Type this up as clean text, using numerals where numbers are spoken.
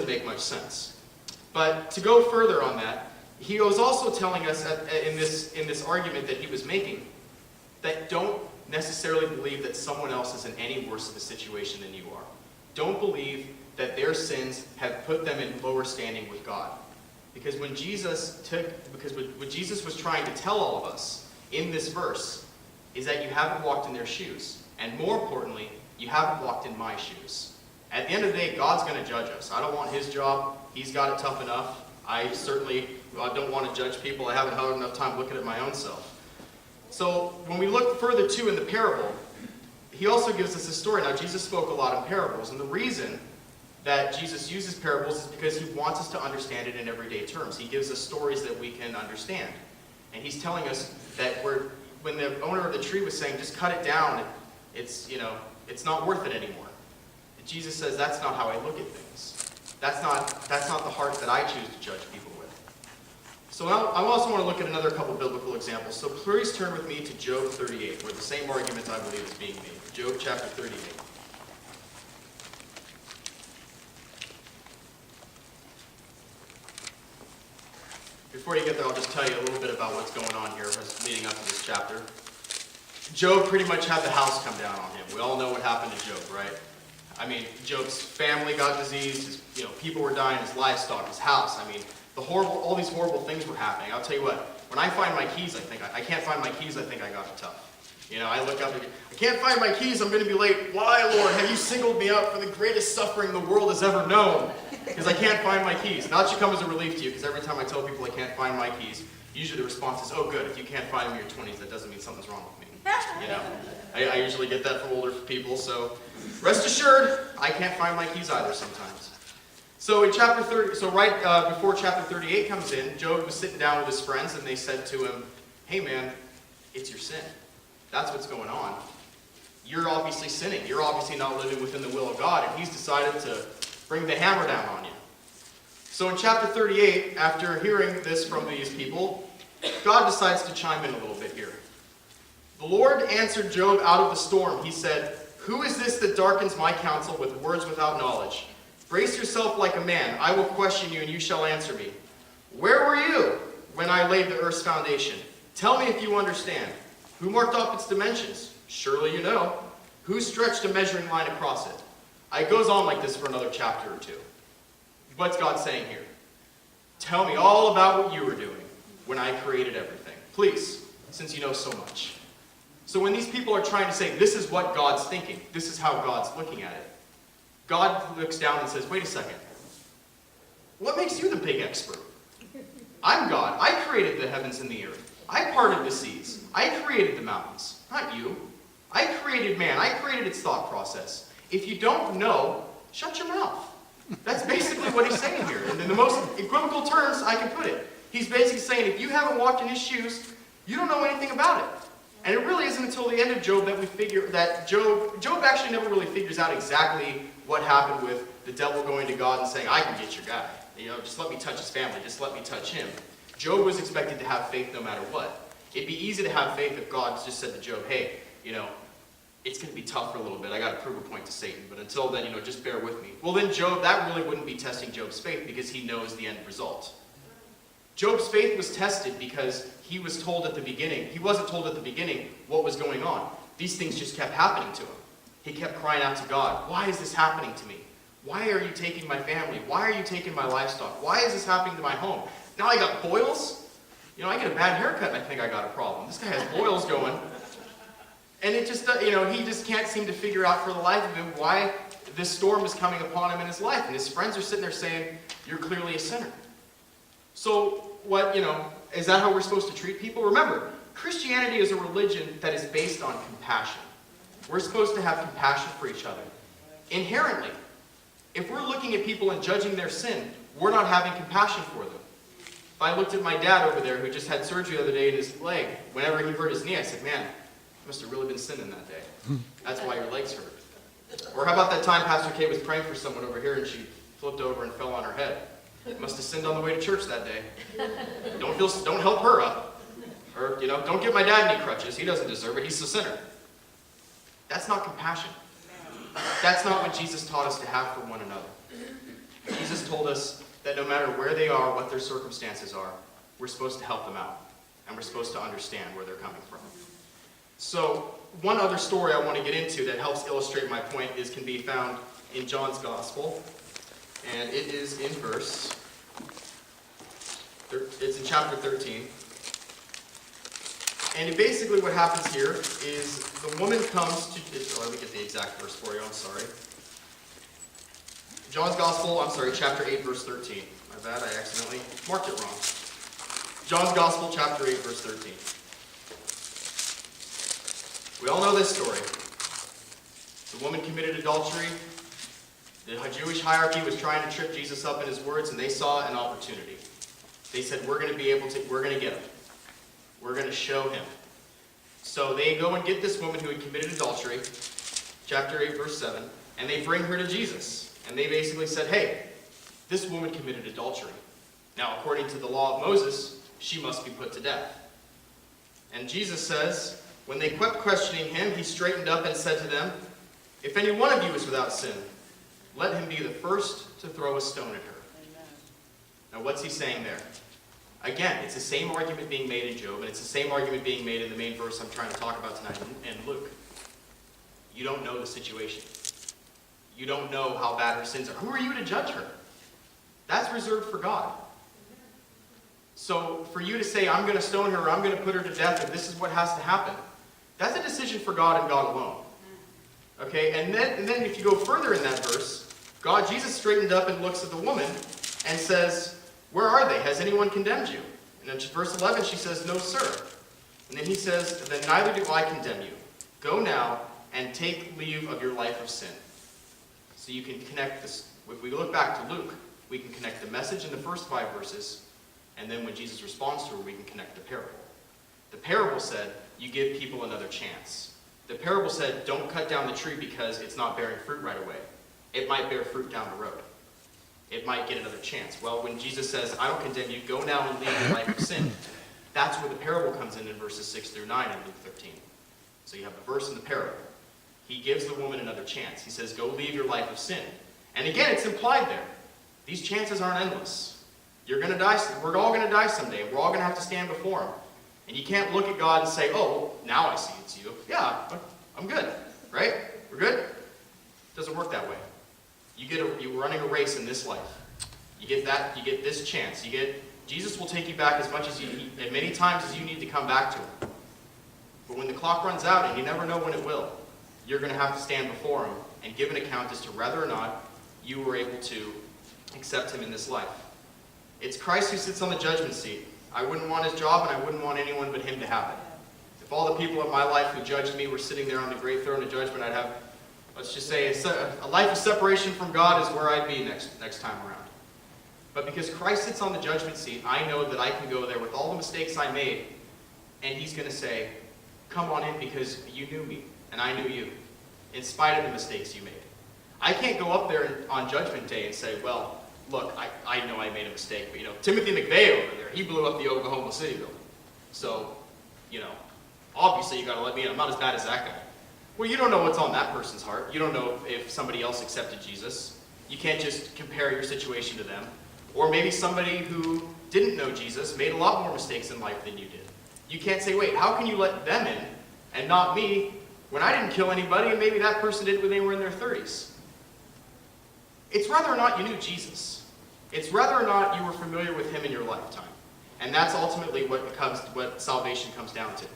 doesn't make much sense. But to go further on that, he was also telling us in this argument that he was making that don't necessarily believe that someone else is in any worse of a situation than you are. Don't believe that their sins have put them in lower standing with God. Because what Jesus was trying to tell all of us in this verse is that you haven't walked in their shoes. And more importantly, you haven't walked in my shoes. At the end of the day, God's going to judge us. I don't want his job. He's got it tough enough. I certainly don't want to judge people. I haven't had enough time looking at my own self. So when we look further too in the parable, he also gives us a story. Now, Jesus spoke a lot in parables, and the reason that Jesus uses parables is because he wants us to understand it in everyday terms. He gives us stories that we can understand. And he's telling us that when the owner of the tree was saying, just cut it down, it's not worth it anymore. And Jesus says, that's not how I look at things. That's not the heart that I choose to judge people with. So I also want to look at another couple biblical examples. So please turn with me to Job 38, where the same argument I believe is being made. Job chapter 38. Before you get there, I'll just tell you a little bit about what's going on here leading up to this chapter. Job pretty much had the house come down on him. We all know what happened to Job, right? I mean, Job's family got diseased, people were dying, his livestock, his house. I mean, all these horrible things were happening. I'll tell you what, when I find my keys, I can't find my keys, I think I got it tough. I look up and I can't find my keys, I'm going to be late. Why, Lord, have you singled me out for the greatest suffering the world has ever known? Because I can't find my keys. Now, that should come as a relief to you, because every time I tell people I can't find my keys, usually the response is, oh good, if you can't find them in your 20s, that doesn't mean something's wrong with me. I usually get that from older people, so rest assured, I can't find my keys either sometimes. So in chapter 30, right before chapter 38 comes in, Job was sitting down with his friends, and they said to him, hey man, it's your sin. That's what's going on. You're obviously sinning. You're obviously not living within the will of God, and he's decided to bring the hammer down on you. So in chapter 38, after hearing this from these people, God decides to chime in a little bit here. The Lord answered Job out of the storm. He said, who is this that darkens my counsel with words without knowledge? Brace yourself like a man. I will question you, and you shall answer me. Where were you when I laid the earth's foundation? Tell me if you understand. Who marked off its dimensions? Surely you know. Who stretched a measuring line across it? It goes on like this for another chapter or two. What's God saying here? Tell me all about what you were doing when I created everything. Please, since you know so much. So when these people are trying to say, this is what God's thinking, this is how God's looking at it, God looks down and says, wait a second. What makes you the big expert? I'm God. I created the heavens and the earth. I parted the seas. I created the mountains, not you. I created man. I created its thought process. If you don't know, shut your mouth. That's basically what he's saying here. And in the most equivocal terms I can put it. He's basically saying, if you haven't walked in his shoes, you don't know anything about it. And it really isn't until the end of Job that we figure that Job actually never really figures out exactly what happened with the devil going to God and saying, I can get your guy. Just let me touch his family. Just let me touch him. Job was expected to have faith no matter what. It'd be easy to have faith if God just said to Job, hey, it's going to be tough for a little bit. I got to prove a point to Satan. But until then, just bear with me. Well, then Job, that really wouldn't be testing Job's faith because he knows the end result. Job's faith was tested because he was told at the beginning. He wasn't told at the beginning what was going on. These things just kept happening to him. He kept crying out to God, why is this happening to me? Why are you taking my family? Why are you taking my livestock? Why is this happening to my home? Now I got boils. I get a bad haircut and I think I got a problem. This guy has boils going. And it just, he just can't seem to figure out for the life of him why this storm is coming upon him in his life. And his friends are sitting there saying, you're clearly a sinner. So is that how we're supposed to treat people? Remember, Christianity is a religion that is based on compassion. We're supposed to have compassion for each other. Inherently, if we're looking at people and judging their sin, we're not having compassion for them. If I looked at my dad over there who just had surgery the other day in his leg, whenever he hurt his knee, I said, man, you must have really been sinning that day. That's why your legs hurt. Or how about that time Pastor Kay was praying for someone over here and she flipped over and fell on her head? Must have sinned on the way to church that day. Don't help her up. Or, don't give my dad any crutches. He doesn't deserve it. He's a sinner. That's not compassion. That's not what Jesus taught us to have for one another. Jesus told us that no matter where they are, what their circumstances are, we're supposed to help them out. And we're supposed to understand where they're coming from. So, one other story I want to get into that helps illustrate my point can be found in John's Gospel. And it is in it's in chapter 13. And basically what happens here is the woman comes to, let me get the exact verse for you, I'm sorry. John's Gospel, chapter 8, verse 13. My bad, I accidentally marked it wrong. John's Gospel, chapter 8, verse 13. We all know this story. The woman committed adultery. The Jewish hierarchy was trying to trip Jesus up in his words, and they saw an opportunity. They said, we're going to get him. We're going to show him. So they go and get this woman who had committed adultery, chapter 8, verse 7, and they bring her to Jesus. And they basically said, hey, this woman committed adultery. Now, according to the law of Moses, she must be put to death. And Jesus says, when they kept questioning him, he straightened up and said to them, if any one of you is without sin, let him be the first to throw a stone at her. Amen. Now, what's he saying there? Again, it's the same argument being made in Job, and it's the same argument being made in the main verse I'm trying to talk about tonight in Luke. You don't know the situation. You don't know how bad her sins are. Who are you to judge her? That's reserved for God. So for you to say, I'm going to stone her, or I'm going to put her to death, and this is what has to happen, that's a decision for God and God alone. Okay, and then if you go further in that verse, Jesus straightened up and looks at the woman and says, where are they? Has anyone condemned you? And in verse 11, she says, no, sir. And then he says, then neither do I condemn you. Go now and take leave of your life of sin. So you can connect this. If we look back to Luke, we can connect the message in the first 5 verses, and then when Jesus responds to her, we can connect the parable. The parable said, you give people another chance. The parable said, don't cut down the tree because it's not bearing fruit right away. It might bear fruit down the road. It might get another chance. Well, when Jesus says, I don't condemn you, go now and leave your life of sin, that's where the parable comes in verses 6 through 9 in Luke 13. So you have the verse and the parable. He gives the woman another chance. He says, go leave your life of sin. And again, it's implied there. These chances aren't endless. You're going to die. We're all going to die someday. We're all going to have to stand before him. And you can't look at God and say, oh, now I see it's you. Yeah, I'm good. Right? We're good? It doesn't work that way. You're running a race in this life. You get this chance. Jesus will take you back as many times as you need to come back to him. But when the clock runs out, and you never know when it will, you're going to have to stand before him and give an account as to whether or not you were able to accept him in this life. It's Christ who sits on the judgment seat. I wouldn't want his job, and I wouldn't want anyone but him to have it. If all the people in my life who judged me were sitting there on the great throne of judgment, I'd have, let's just say, a life of separation from God is where I'd be next time around. But because Christ sits on the judgment seat, I know that I can go there with all the mistakes I made, and he's going to say, come on in because you knew me, and I knew you, in spite of the mistakes you made. I can't go up there on Judgment Day and say, well, look, I know I made a mistake, but, Timothy McVeigh over there, he blew up the Oklahoma City building. So, obviously you got to let me in. I'm not as bad as that guy. Well, you don't know what's on that person's heart. You don't know if somebody else accepted Jesus. You can't just compare your situation to them. Or maybe somebody who didn't know Jesus made a lot more mistakes in life than you did. You can't say, wait, how can you let them in and not me when I didn't kill anybody and maybe that person did when they were in their 30s? It's whether or not you knew Jesus. It's whether or not you were familiar with him in your lifetime. And that's ultimately what salvation comes down to.